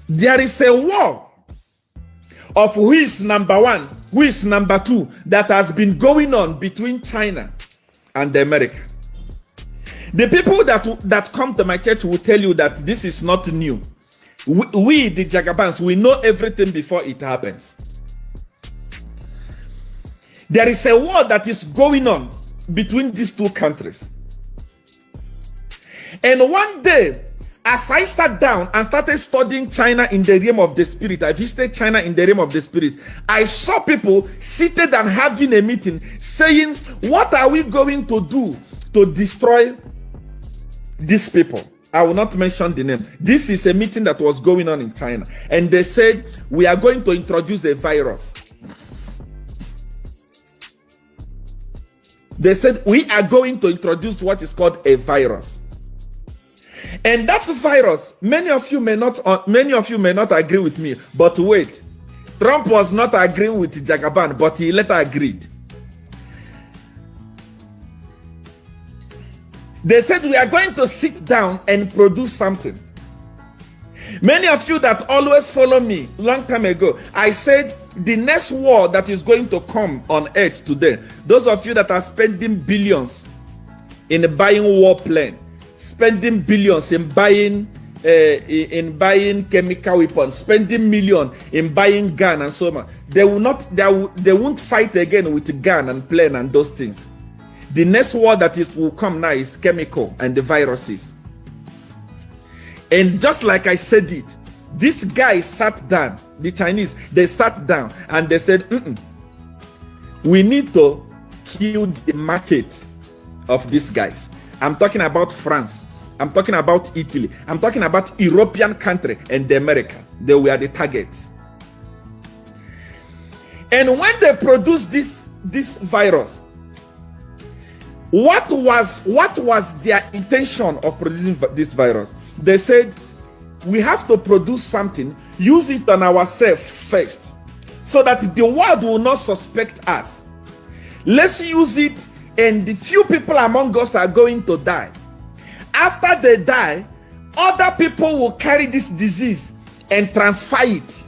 There is a war of who is number one, who is number two, that has been going on between China and America. The people that come to my church will tell you that this is not new. We the Jagabans, we know everything before it happens. There is a war that is going on between these two countries. And one day, as I sat down and started studying China in the realm of the spirit, I visited China in the realm of the spirit. I saw people seated and having a meeting saying, what are we going to do to destroy these people? I will not mention the name. This is a meeting that was going on in China. And they said, we are going to introduce a virus. They said, we are going to introduce what is called a virus. And that virus, many of you may not agree with me, but wait, Trump was not agreeing with Jagaban, but he later agreed. They said, we are going to sit down and produce something. Many of you that always follow me long time ago, I said the next war that is going to come on earth today, those of you that are spending billions in buying war plane, spending billions in buying chemical weapons, spending millions in buying gun and so on, they won't fight again with gun and plane and those things. The next war that will come now is chemical and the viruses. And just like I said it, this guy sat down, the Chinese, they sat down and they said, we need to kill the market of these guys. I'm talking about France. I'm talking about Italy. I'm talking about European country and the America. They were the targets. And when they produced this virus, what was their intention of producing this virus? They said, we have to produce something, use it on ourselves first, so that the world will not suspect us. Let's use it, and the few people among us are going to die. After they die, other people will carry this disease and transfer it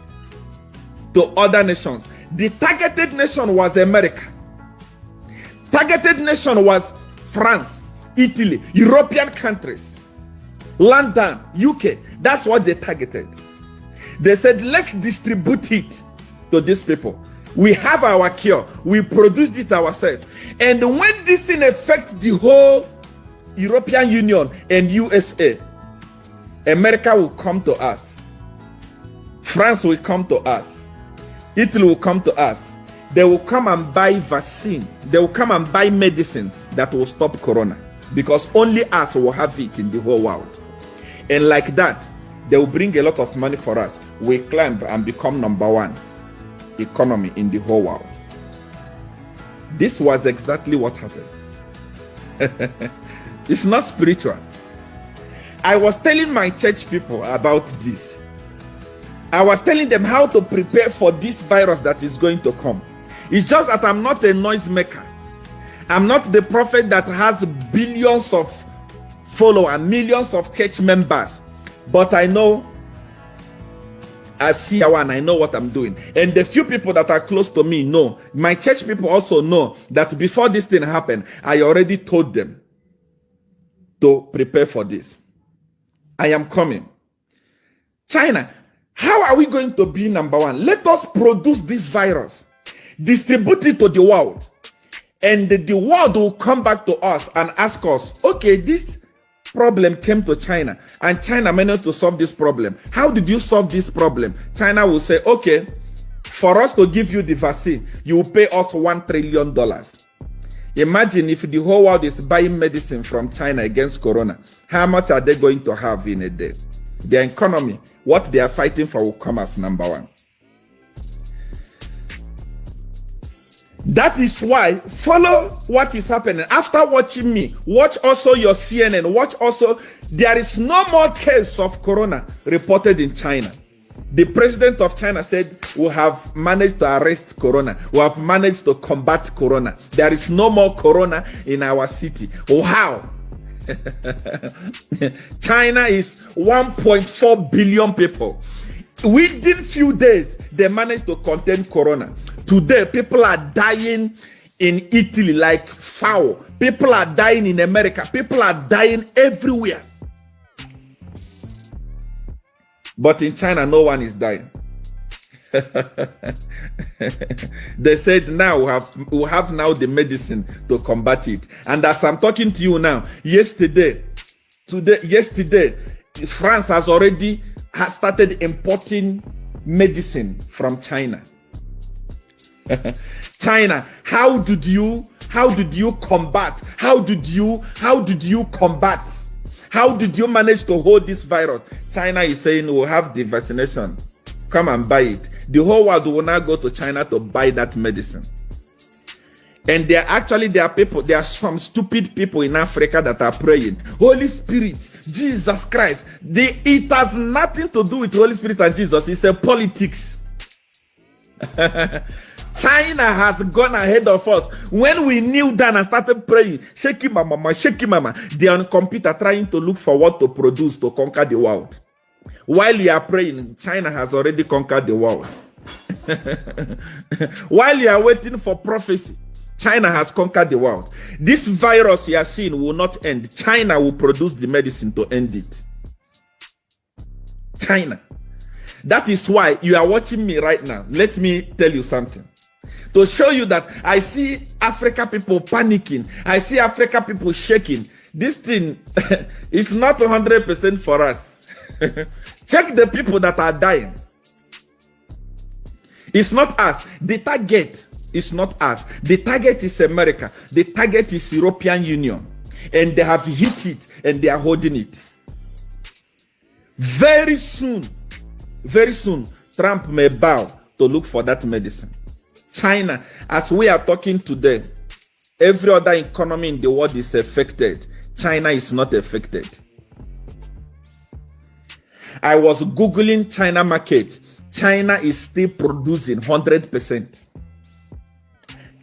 to other nations. The targeted nation was America. Targeted nation was France, Italy, European countries, London, UK. That's what they targeted. They said, let's distribute it to these people. We have our cure. We produced it ourselves. And when this thing affects the whole European Union and USA, America will come to us. France will come to us. Italy will come to us. They will come and buy vaccine. They will come and buy medicine that will stop corona, because only us will have it in the whole world. And like that, they will bring a lot of money for us. We climb and become number one economy in the whole world. This was exactly what happened. It's not spiritual. I was telling my church people about this. I was telling them how to prepare for this virus that is going to come. It's just that I'm not a noisemaker. I'm not the prophet that has billions of followers, millions of church members. But I know, I see and I know what I'm doing. And the few people that are close to me know. My church people also know that before this thing happened, I already told them to prepare for this. I am coming. China, how are we going to be number one? Let us produce this virus, distribute it to the world, and the world will come back to us and ask us, okay, this problem came to China and China managed to solve this problem. How did you solve this problem? China will say, okay, for us to give you the vaccine, you will pay us $1 trillion. Imagine if the whole world is buying medicine from China against corona, how much are they going to have in a day? Their economy, what they are fighting for, will come as number one. That is why, follow what is happening. After watching me, watch also your CNN, watch also, there is no more case of corona reported in China. The president of China said, we have managed to arrest corona. We have managed to combat corona. There is no more corona in our city. Wow. China is 1.4 billion people. Within few days, they managed to contain corona. Today, people are dying in Italy like foul. People are dying in America. People are dying everywhere. But in China, no one is dying. They said now we have now the medicine to combat it. And as I'm talking to you now, yesterday, France has already started importing medicine from China. China, how did you combat? How did you manage to hold this virus? China is saying we'll have the vaccination. Come and buy it. The whole world will now go to China to buy that medicine. And there are some stupid people in Africa that are praying, Holy Spirit, Jesus Christ. It has nothing to do with Holy Spirit and Jesus. It's a politics. China has gone ahead of us. When we kneel down and started praying, shaky mama, they are on computer trying to look for what to produce to conquer the world. While you are praying, China has already conquered the world. While you are waiting for prophecy, China has conquered the world. This virus you are seeing will not end. China will produce the medicine to end it. China. That is why you are watching me right now. Let me tell you something. To show you that I see Africa people panicking. I see Africa people shaking. This thing is not 100% for us. Check the people that are dying. It's not us. The target is not us. The target is America. The target is European Union. And they have hit it and they are holding it. Very soon, Trump may bow to look for that medicine. China, as we are talking today, every other economy in the world is affected. China is not affected. I was Googling China market. China is still producing 100%.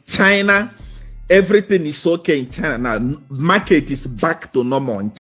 China, everything is okay in China now. Market is back to normal.